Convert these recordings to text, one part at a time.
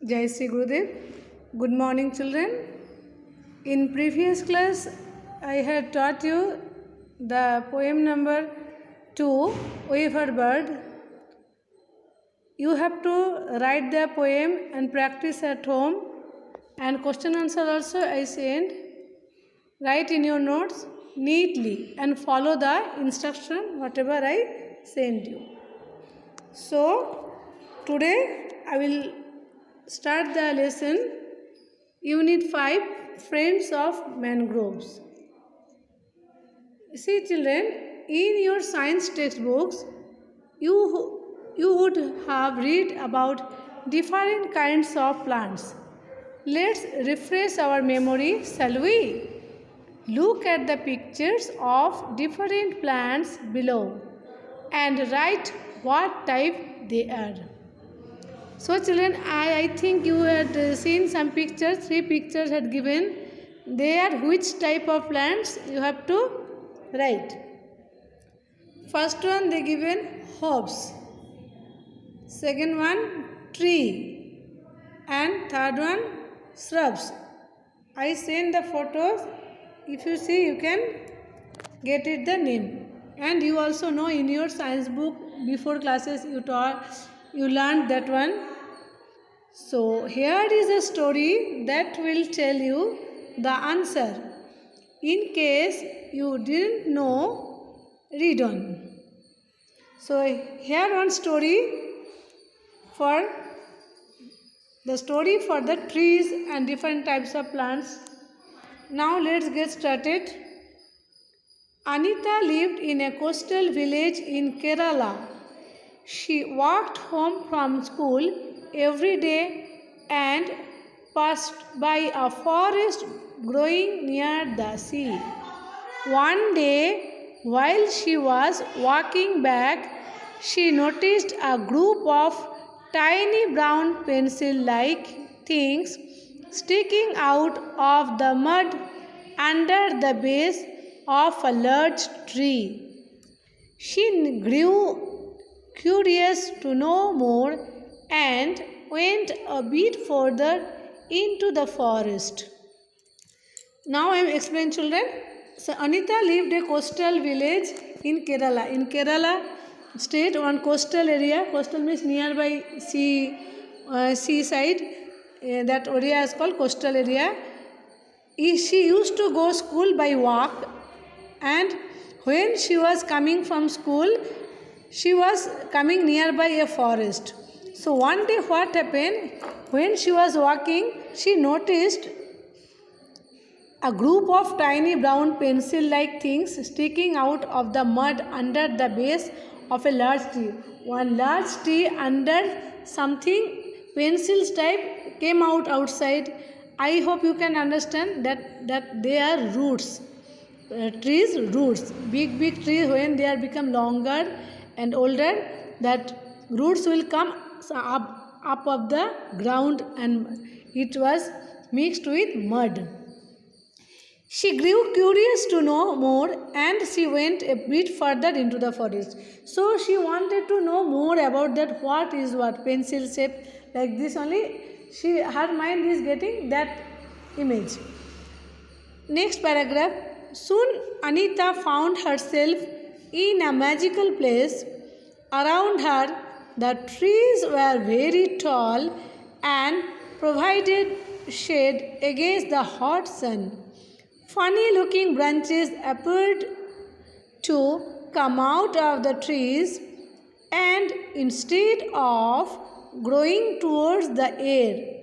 Jai Sri Gurudev. Good morning, children. In previous class, I had taught you the poem number 2, Weaver Bird. You have to write the poem and practice at home. And question answer also I send. Write in your notes neatly and follow the instruction whatever I send you. So, today I will start the lesson. Unit 5, Friends of Mangroves. See children, in your science textbooks, you would have read about different kinds of plants. Let's refresh our memory, shall we? Look at the pictures of different plants below and write what type they are. So children, I think you had seen some pictures, 3 pictures had given. They are which type of plants you have to write. First one they given herbs. Second one tree. And third one shrubs. I send the photos. If you see, you can get it the name. And you also know in your science book before classes you learned that one. So here is a story that will tell you the answer. In case you didn't know, read on. So here one story for the trees and different types of plants. Now let's get started. Anita lived in a coastal village in Kerala. She walked home from school every day and passed by a forest growing near the sea. One day, while she was walking back, she noticed a group of tiny brown pencil-like things sticking out of the mud under the base of a large tree. She grew curious to know more and went a bit further into the forest. Now I am explaining, children. So Anita lived a coastal village in Kerala. In Kerala state, one coastal area. Coastal means nearby seaside. That area is called coastal area. She used to go school by walk, and when she was coming from school, she was coming nearby a forest. So one day what happened, when she was walking, she noticed a group of tiny brown pencil-like things sticking out of the mud under the base of a large tree. One large tree under something pencils type came out outside. I hope you can understand that they are roots. Trees roots. Big trees, when they are become longer and older, that roots will come up of the ground and it was mixed with mud. She grew curious to know more and she went a bit further into the forest. So she wanted to know more about that, what is what, pencil shape like this only. Her mind is getting that image. Next paragraph. Soon Anita found herself in a magical place. Around her, the trees were very tall and provided shade against the hot sun. Funny looking branches appeared to come out of the trees, and instead of growing towards the air,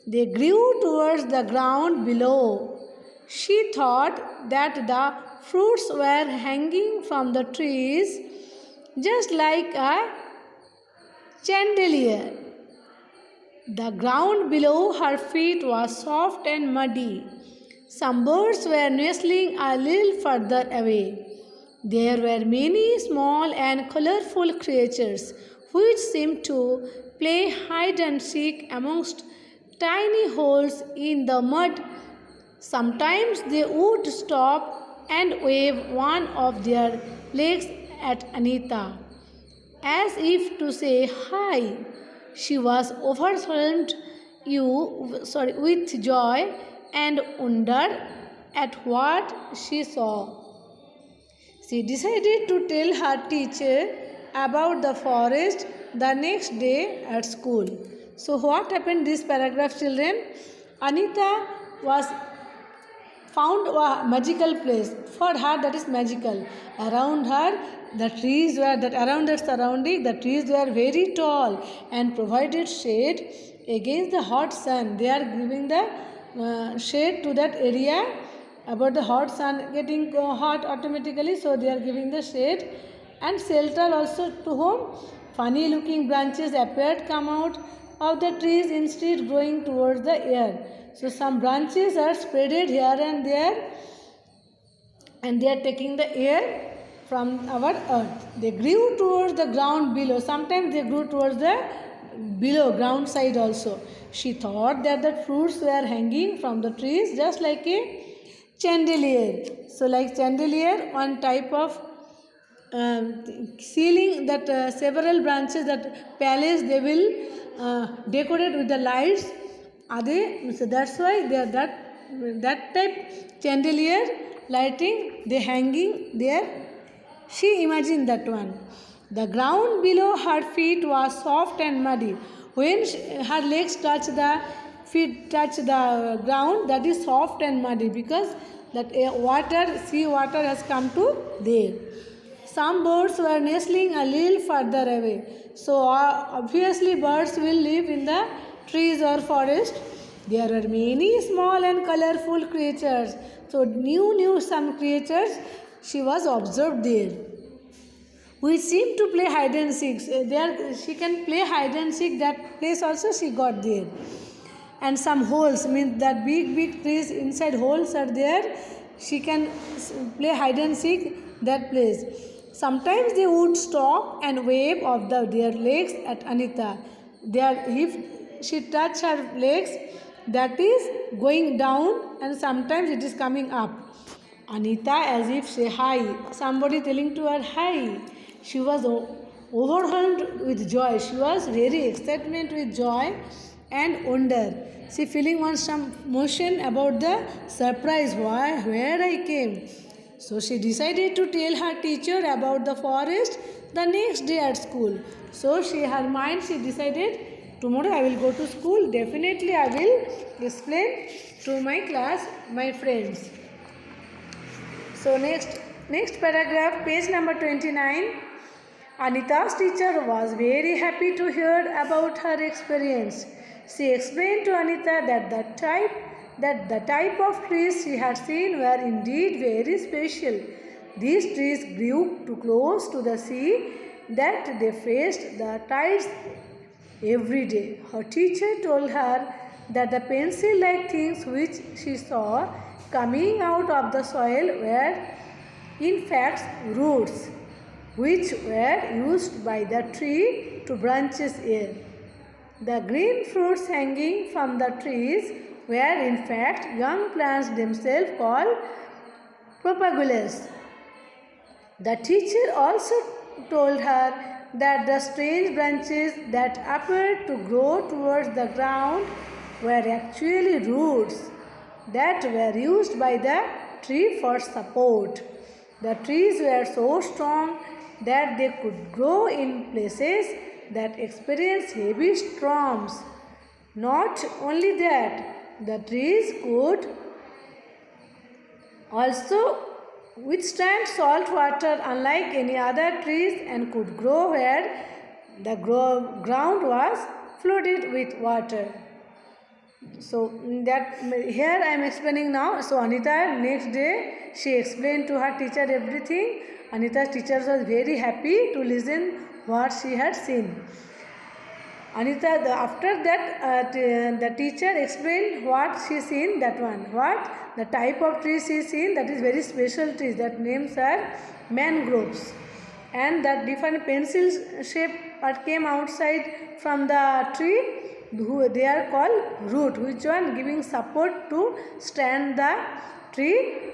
they grew towards the ground below. She thought that the fruits were hanging from the trees just like a chandelier. The ground below her feet was soft and muddy. Some birds were nestling a little further away. There were many small and colorful creatures which seemed to play hide and seek amongst tiny holes in the mud. Sometimes they would stop and wave one of their legs at Anita, as if to say hi. She was overwhelmed with joy and wonder at what she saw. She decided to tell her teacher about the forest the next day at school. So, what happened this paragraph, children? Anita was found a magical place. For her, that is magical. Around her, the trees were that around her surrounding, the trees were very tall and provided shade against the hot sun. They are giving the shade to that area about the hot sun getting hot automatically, so they are giving the shade and shelter also to whom funny looking branches appeared come out of the trees instead growing towards the air. So some branches are spreaded here and there and they are taking the air from our earth. They grew towards the ground below. Sometimes they grew towards the below ground side also. She thought that the fruits were hanging from the trees just like a chandelier. So like chandelier, one type of ceiling that several branches that palace they will decorate with the lights. Are they? So that's why they are that type chandelier lighting they hanging there. She imagined that one. The ground below her feet was soft and muddy. When her legs touch the ground, that is soft and muddy because that sea water has come to there. Some birds were nestling a little further away. So obviously birds will live in the trees or forest. There are many small and colorful creatures. So new some creatures she was observed there. We seem to play hide and seek. There she can play hide and seek. That place also she got there. And some holes means that big trees inside holes are there. She can play hide and seek that place. Sometimes they would stop and wave of their legs at Anita. If she touch her legs, that is going down and sometimes it is coming up. Anita as if say hi. Somebody telling to her hi. She was overwhelmed with joy. She was very excitement with joy and wonder. She feeling some motion about the surprise where I came. So she decided to tell her teacher about the forest the next day at school. So her mind she decided tomorrow I will go to school. Definitely I will explain to my class, my friends. So next paragraph, page number 29. Anita's teacher was very happy to hear about her experience. She explained to Anita that the type of trees she had seen were indeed very special. These trees grew too close to the sea that they faced the tides every day. Her teacher told her that the pencil-like things which she saw coming out of the soil were in fact roots, which were used by the tree to branch its air. The green fruits hanging from the trees were in fact young plants themselves called propagules. The teacher also told her that the strange branches that appeared to grow towards the ground were actually roots that were used by the tree for support. The trees were so strong that they could grow in places that experienced heavy storms. Not only that, the trees could also withstand salt water unlike any other trees and could grow where the ground was flooded with water. So that here I am explaining now. So Anita next day she explained to her teacher everything. Anita's teacher was very happy to listen what she had seen. Anita after that the teacher explained what she seen, that one what the type of trees she seen, that is very special trees, that names are mangroves, and that different pencil shape that came outside from the tree, they are called root, which one giving support to stand the tree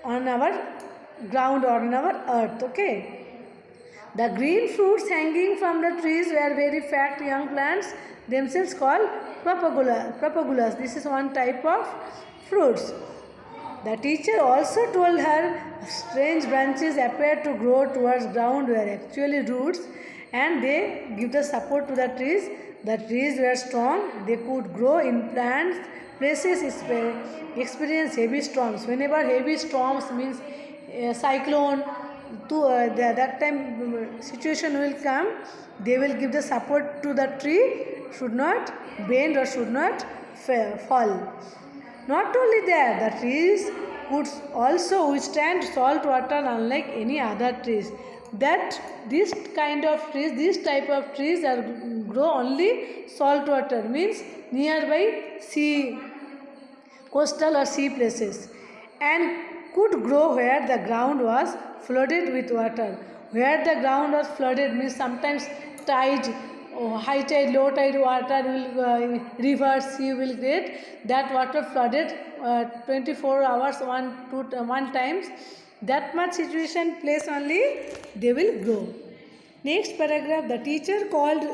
on our ground or on our earth. Okay, The green fruits hanging from the trees were very fat young plants, themselves called propagulas. This is one type of fruits. The teacher also told her strange branches appeared to grow towards ground were actually roots, and they give the support to the trees. The trees were strong, they could grow in places experience heavy storms. Whenever heavy storms means cyclone, that time situation will come, they will give the support to the tree, should not bend or should not fall. Not only that, the trees could also withstand salt water unlike any other trees. That this kind of trees, this type of trees are grow only salt water, means nearby sea, coastal or sea places, and could grow where the ground was flooded with water. Where the ground was flooded means sometimes tide, high tide, low tide water will river, sea will get that water flooded 24 hours one times. That much situation place only they will grow. Next paragraph, the teacher called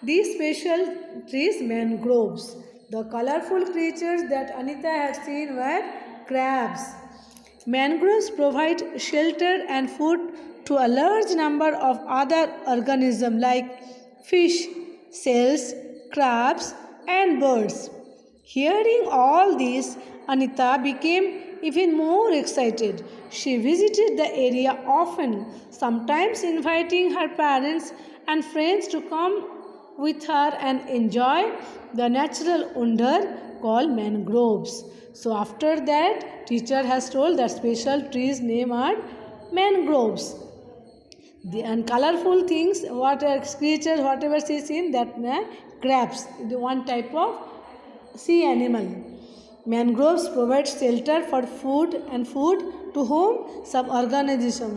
these special trees mangroves. The colorful creatures that Anita had seen were crabs. Mangroves provide shelter and food to a large number of other organisms like fish, snails, crabs, and birds. Hearing all this, Anita became even more excited. She visited the area often, sometimes inviting her parents and friends to come with her and enjoy the natural wonder called mangroves. So after that, teacher has told that special trees name are mangroves. And colorful things, what are creatures, whatever she seen, that crabs, the one type of sea animal. Mangroves provide shelter for food and food to whom? Some organism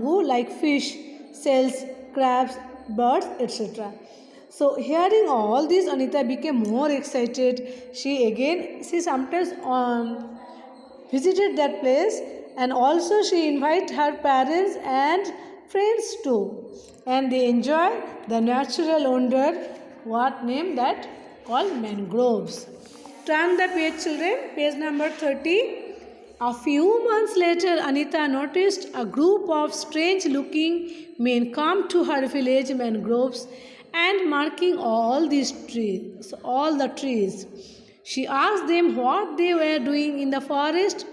who like fish, snails, crabs, birds, etc. So hearing all this, Anita became more excited. She sometimes visited that place, and also she invited her parents and friends too, and they enjoy the natural wonder, what name that called mangroves. Turn the page, children, page number 30. A few months later, Anita noticed a group of strange looking men come to her village mangroves and marking all the trees. She asked them what they were doing in the forest.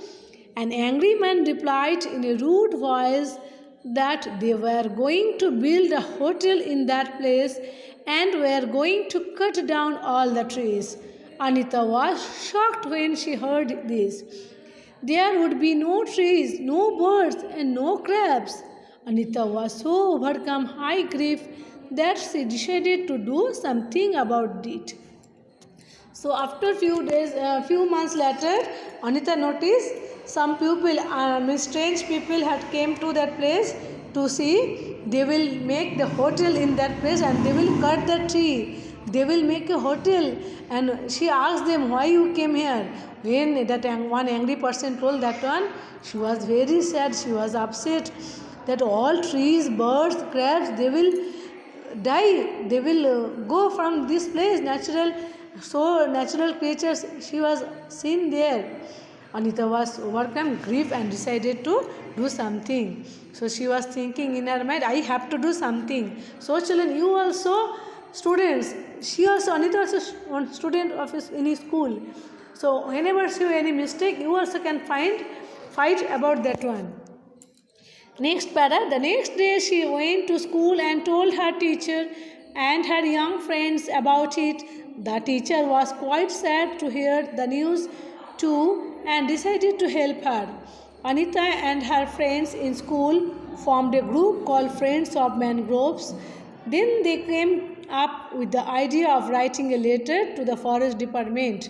An angry man replied in a rude voice that they were going to build a hotel in that place and were going to cut down all the trees. Anita was shocked when she heard this. There would be no trees, no birds, and no crabs. Anita was so overcome by grief that she decided to do something about it. So after few months later, Anita noticed some people, strange people had came to that place to see. They will make the hotel in that place and they will cut the tree. They will make a hotel. And she asked them, why you came here? When that one angry person told that one, she was very sad. She was upset that all trees, birds, crabs, they will die. They will go from this place. Natural creatures she was seen there. Anita was overcome grief and decided to do something. So she was thinking in her mind, I have to do something. So children, you also students, Anita also one student of in school. So whenever she any mistake, you also can fight about that one. Next para, the next day she went to school and told her teacher and her young friends about it. The teacher was quite sad to hear the news too and decided to help her. Anita and her friends in school formed a group called Friends of Mangroves. Then they came up with the idea of writing a letter to the forest department.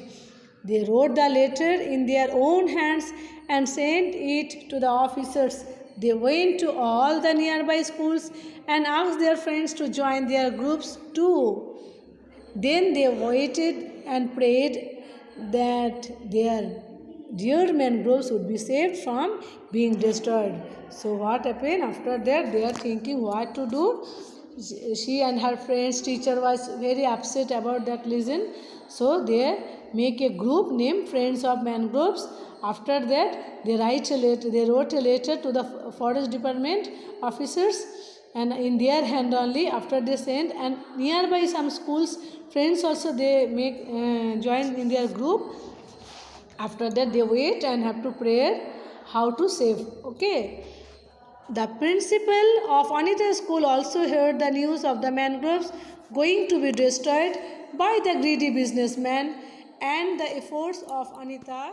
They wrote the letter in their own hands and sent it to the officers. They went to all the nearby schools and asked their friends to join their groups too. Then they waited and prayed that their dear mangroves would be saved from being destroyed. So what happened after that? They are thinking what to do. She and her friends, teacher was very upset about that lesson. So they make a group named Friends of Mangroves. After that, they write a letter. They wrote a letter to the forest department officers, and in their hand only. After they send, and nearby some schools friends also they make join in their group. After that, they wait and have to pray how to save. Okay. The principal of Anita school also heard the news of the mangroves going to be destroyed by the greedy businessman, and the efforts of Anita